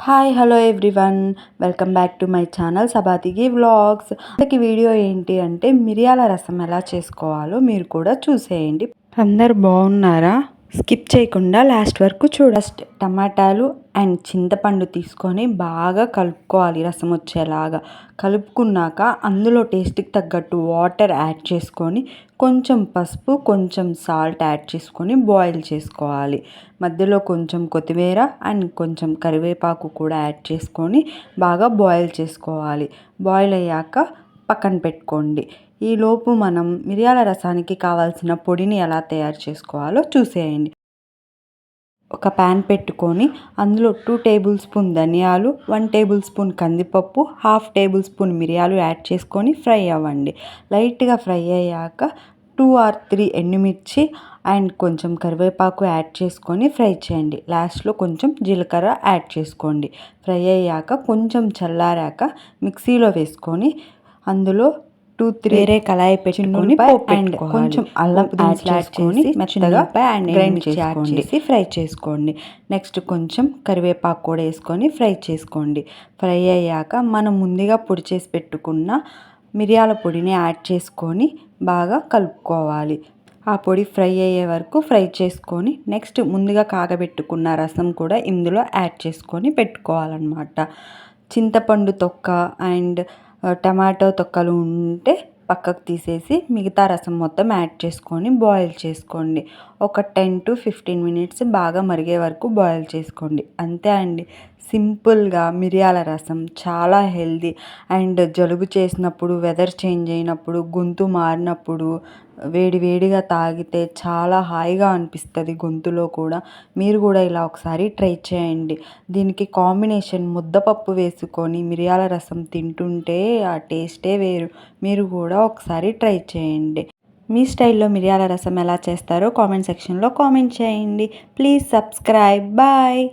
Hi hello everyone, welcome back to my channel సబాతికి vlogs. ఈ video ఏంటి అంటే మిరియాల రసం ఎలా చేసుకోవాలో మీరు కూడా చూసేయండి. అందరు బాగున్నారా? స్కిప్ చేయకుండా లాస్ట్ వరకు చూడండి. టమాటాలు అండ్ చింతపండు తీసుకొని బాగా కలుపుకోవాలి, రసం వచ్చేలాగా. కలుపుకున్నాక అందులో టేస్ట్కి తగ్గట్టు వాటర్ యాడ్ చేసుకొని కొంచెం పసుపు కొంచెం సాల్ట్ యాడ్ చేసుకొని బాయిల్ చేసుకోవాలి. మధ్యలో కొంచెం కొత్తిమీర అండ్ కొంచెం కరివేపాకు కూడా యాడ్ చేసుకొని బాగా బాయిల్ చేసుకోవాలి. బాయిల్ అయ్యాక పక్కన పెట్టుకోండి. ఈలోపు మనం మిరియాల రసానికి కావాల్సిన పొడిని ఎలా తయారు చేసుకోవాలో చూసేయండి. ఒక ప్యాన్ పెట్టుకొని అందులో 2 టేబుల్ స్పూన్ ధనియాలు, 1 టేబుల్ స్పూన్ కందిపప్పు, 1/2 టేబుల్ స్పూన్ మిరియాలు యాడ్ చేసుకొని ఫ్రై అవ్వండి. లైట్గా ఫ్రై అయ్యాక 2 or 3 ఎండుమిర్చి అండ్ కొంచెం కరివేపాకు యాడ్ చేసుకొని ఫ్రై చేయండి. లాస్ట్లో కొంచెం జీలకర్ర యాడ్ చేసుకోండి. ఫ్రై అయ్యాక కొంచెం చల్లారాక మిక్సీలో వేసుకొని అందులో 2-3 వేరే కళాయి పెట్టుకొని అండ్ కొంచెం అల్లం యాడ్ చేసుకొని మెత్తగా గ్రైండ్ చేసి ఫ్రై చేసుకోండి. నెక్స్ట్ కొంచెం కరివేపాకు కూడా వేసుకొని ఫ్రై చేసుకోండి. ఫ్రై అయ్యాక మనం ముందుగా పొడి చేసి పెట్టుకున్న మిరియాల పొడిని యాడ్ చేసుకొని బాగా కలుపుకోవాలి. ఆ పొడి ఫ్రై అయ్యే వరకు ఫ్రై చేసుకొని నెక్స్ట్ ముందుగా కాగబెట్టుకున్న రసం కూడా ఇందులో యాడ్ చేసుకొని పెట్టుకోవాలన్నమాట. చింతపండు తొక్క అండ్ టమాటో తొక్కలు ఉంటే పక్కకు తీసేసి మిగతా రసం మొత్తం యాడ్ చేసుకొని బాయిల్ చేసుకోండి. ఒక 10 to 15 minutes బాగా మరిగే వరకు బాయిల్ చేసుకోండి. అంతే అండి, సింపుల్గా మిరియాల రసం. చాలా హెల్దీ అండ్ జలుబు చేసినప్పుడు, వెదర్ చేంజ్ అయినప్పుడు, గొంతు మారినప్పుడు వేడిగా తాగితే చాలా హాయిగా అనిపిస్తుంది గొంతులో కూడా. మీరు కూడా ఇలా ఒకసారి ట్రై చేయండి. దీనికి కాంబినేషన్ ముద్దపప్పు వేసుకొని మిరియాల రసం తింటుంటే ఆ టేస్టే వేరు. మీరు కూడా ఒకసారి ట్రై చేయండి. మీ స్టైల్లో మిరియాల రసం ఎలా చేస్తారో కామెంట్ సెక్షన్లో కామెంట్ చేయండి. Please subscribe. బాయ్.